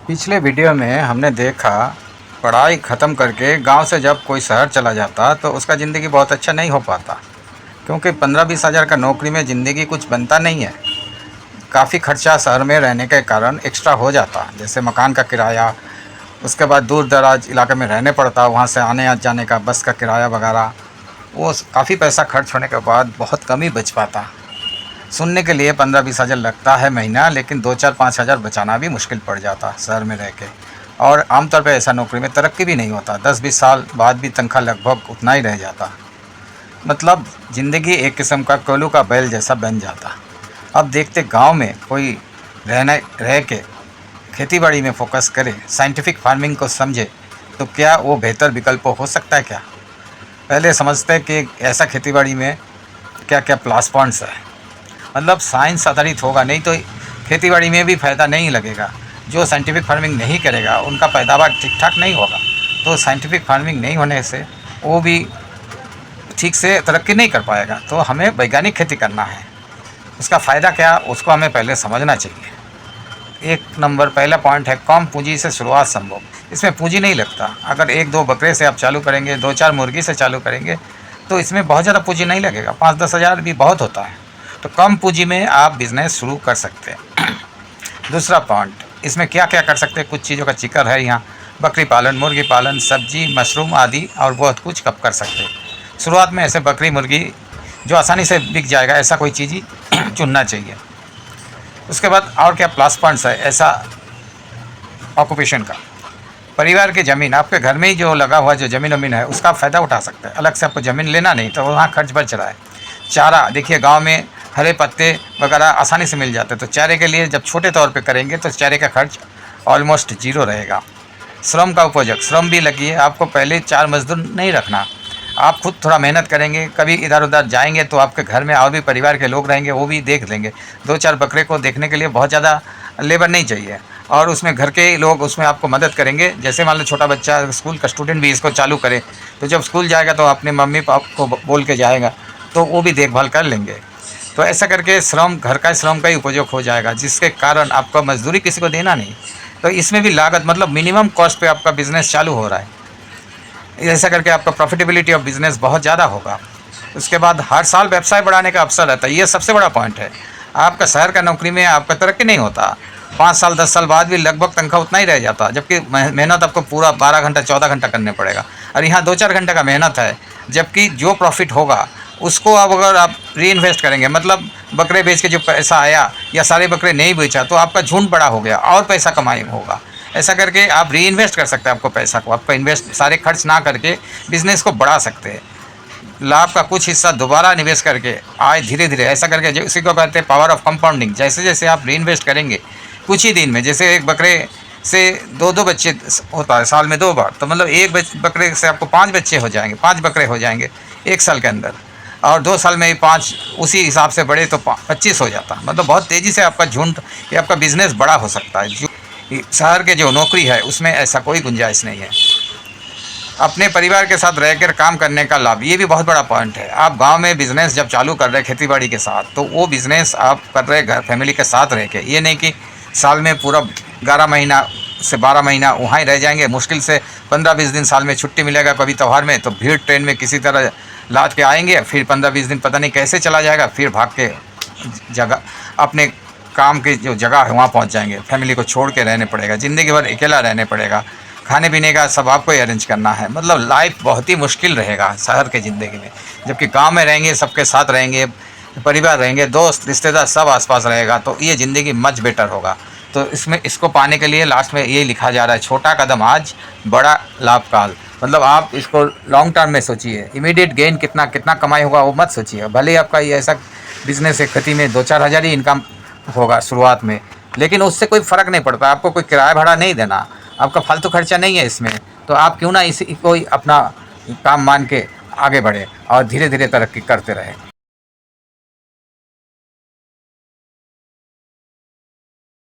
पिछले वीडियो में हमने देखा पढ़ाई ख़त्म करके गांव से जब कोई शहर चला जाता तो उसका ज़िंदगी बहुत अच्छा नहीं हो पाता, क्योंकि 15-20 हज़ार का नौकरी में ज़िंदगी कुछ बनता नहीं है। काफ़ी खर्चा शहर में रहने के कारण एक्स्ट्रा हो जाता, जैसे मकान का किराया, उसके बाद दूर दराज इलाके में रहने पड़ता, वहाँ से आने जाने का बस का किराया वगैरह। वो काफ़ी पैसा खर्च होने के बाद बहुत कम ही बच पाता। सुनने के लिए 15-20 हज़ार लगता है महीना, लेकिन 2-4-5 हज़ार बचाना भी मुश्किल पड़ जाता शहर में रह के। और आमतौर पे ऐसा नौकरी में तरक्की भी नहीं होता, 10-20 साल बाद भी तनख्वाह लगभग उतना ही रह जाता। मतलब ज़िंदगी एक किस्म का कोल्हू का बैल जैसा बन जाता। अब देखते गांव में कोई रह के खेती बाड़ी में फोकस करे, साइंटिफिक फार्मिंग को समझे, तो क्या वो बेहतर विकल्प हो सकता है क्या? पहले समझते हैं कि ऐसा खेती बाड़ी में क्या क्या प्लस पॉइंट्स है। मतलब साइंस आधारित होगा, नहीं तो खेतीबाड़ी में भी फ़ायदा नहीं लगेगा। जो साइंटिफिक फार्मिंग नहीं करेगा उनका पैदावार ठीक ठाक नहीं होगा, तो साइंटिफिक फार्मिंग नहीं होने से वो भी ठीक से तरक्की नहीं कर पाएगा। तो हमें वैज्ञानिक खेती करना है। उसका फ़ायदा क्या, उसको हमें पहले समझना चाहिए। एक नंबर पहला पॉइंट है, कम पूंजी से शुरुआत संभव। इसमें पूंजी नहीं लगता। अगर 1-2 बकरे से आप चालू करेंगे, 2-4 मुर्गी से चालू करेंगे, तो इसमें बहुत ज़्यादा पूंजी नहीं लगेगा, 5-10 हज़ार भी बहुत होता है। तो कम पूंजी में आप बिज़नेस शुरू कर सकते हैं। दूसरा पॉइंट, इसमें क्या क्या कर सकते हैं, कुछ चीज़ों का जिक्र है यहाँ। बकरी पालन, मुर्गी पालन, सब्जी, मशरूम आदि और बहुत कुछ कब कर सकते हैं। शुरुआत में ऐसे बकरी मुर्गी जो आसानी से बिक जाएगा, ऐसा कोई चीज़ ही चुनना चाहिए। उसके बाद और क्या प्लस पॉइंट्स है ऐसा ऑक्यूपेशन का। परिवार की ज़मीन, आपके घर में ही जो लगा हुआ जो ज़मीन है उसका फ़ायदा उठा सकते हैं। अलग से आपको ज़मीन लेना नहीं, तो वहाँ खर्च बच रहा है। चारा, देखिए गांव में हरे पत्ते वगैरह आसानी से मिल जाते हैं, तो चारे के लिए जब छोटे तौर पे करेंगे तो चारे का खर्च ऑलमोस्ट जीरो रहेगा। श्रम का उपयोग, श्रम भी लगी है, आपको पहले 4 मजदूर नहीं रखना। आप खुद थोड़ा मेहनत करेंगे, कभी इधर उधर जाएंगे तो आपके घर में और भी परिवार के लोग रहेंगे, वो भी देख लेंगे। 2-4 बकरे को देखने के लिए बहुत ज़्यादा लेबर नहीं चाहिए, और उसमें घर के लोग उसमें आपको मदद करेंगे। जैसे मान लो छोटा बच्चा, स्कूल का स्टूडेंट भी इसको चालू करे, तो जब स्कूल जाएगा तो अपने मम्मी पापा को बोल के जाएगा, तो वो भी देखभाल कर लेंगे। तो ऐसा करके श्रम, घर का श्रम का ही उपयोग हो जाएगा, जिसके कारण आपका मजदूरी किसी को देना नहीं। तो इसमें भी लागत, मतलब मिनिमम कॉस्ट पे आपका बिज़नेस चालू हो रहा है। ऐसा करके आपका प्रॉफिटेबिलिटी ऑफ बिज़नेस बहुत ज़्यादा होगा। उसके बाद हर साल व्यवसाय बढ़ाने का अवसर रहता है, ये सबसे बड़ा पॉइंट है। आपका शहर का नौकरी में आपका तरक्की नहीं होता, 5 साल 10 साल बाद भी लगभग तनख्वाह उतना ही रह जाता, जबकि मेहनत आपको पूरा 12 घंटा 14 घंटा करने पड़ेगा। और यहाँ 2-4 घंटे का मेहनत है, जबकि जो प्रॉफिट होगा उसको अब अगर आप री इन्वेस्ट करेंगे, मतलब बकरे बेच के जो पैसा आया या सारे बकरे नहीं बेचा, तो आपका झुंड बड़ा हो गया और पैसा कमाई होगा। ऐसा करके आप री इन्वेस्ट कर सकते हैं आपको पैसा को, आपका इन्वेस्ट सारे खर्च ना करके बिज़नेस को बढ़ा सकते हैं। लाभ का कुछ हिस्सा दोबारा निवेश करके आय धीरे धीरे, ऐसा करके जो इसी को कहते हैं पावर ऑफ कंपाउंडिंग। जैसे जैसे आप री इन्वेस्ट करेंगे कुछ ही दिन में, जैसे एक बकरे से 2-2 बच्चे होता है साल में 2 बार, तो मतलब एक बकरे से आपको 5 बच्चे हो जाएंगे, 5 बकरे हो जाएंगे 1 साल के अंदर, और 2 साल में ही 5, उसी हिसाब से बढ़े तो 25 हो जाता। मतलब बहुत तेज़ी से आपका झुंड या आपका बिज़नेस बड़ा हो सकता है। जो शहर के जो नौकरी है उसमें ऐसा कोई गुंजाइश नहीं है। अपने परिवार के साथ रहकर काम करने का लाभ, ये भी बहुत बड़ा पॉइंट है। आप गांव में बिज़नेस जब चालू कर रहे हैं खेतीबाड़ी के साथ, तो वो बिज़नेस आप कर रहे घर फैमिली के साथ रह के, ये नहीं कि साल में पूरा 11 महीना से 12 महीना वहाँ ही रह जाएंगे। मुश्किल से 15-20 दिन साल में छुट्टी मिलेगा कभी त्यौहार में, तो भीड़ ट्रेन में किसी तरह लाद के आएंगे, फिर 15-20 दिन पता नहीं कैसे चला जाएगा, फिर भाग के जगह अपने काम की जो जगह है वहाँ पहुँच जाएंगे। फैमिली को छोड़ के रहने पड़ेगा, ज़िंदगी भर अकेला रहने पड़ेगा, खाने पीने का सब आपको ही अरेंज करना है। मतलब लाइफ बहुत ही मुश्किल रहेगा शहर के ज़िंदगी में। जबकि गांव में रहेंगे, सबके साथ रहेंगे, परिवार रहेंगे, दोस्त रिश्तेदार सब आसपास रहेगा, तो ये ज़िंदगी मच बेटर होगा। तो इसमें इसको पाने के लिए लास्ट में ये लिखा जा रहा है, छोटा कदम आज, बड़ा लाभ काल। मतलब आप इसको लॉन्ग टर्म में सोचिए, इमीडिएट गेन कितना कितना कमाई होगा वो मत सोचिए। भले ही आपका ये ऐसा बिज़नेस है, खेती में 2-4 हज़ार ही इनकम होगा शुरुआत में, लेकिन उससे कोई फ़र्क नहीं पड़ता। आपको कोई किराया भाड़ा नहीं देना, आपका फालतू खर्चा नहीं है इसमें, तो आप क्यों ना इसी कोई अपना काम मान के आगे बढ़े और धीरे धीरे तरक्की करते रहें।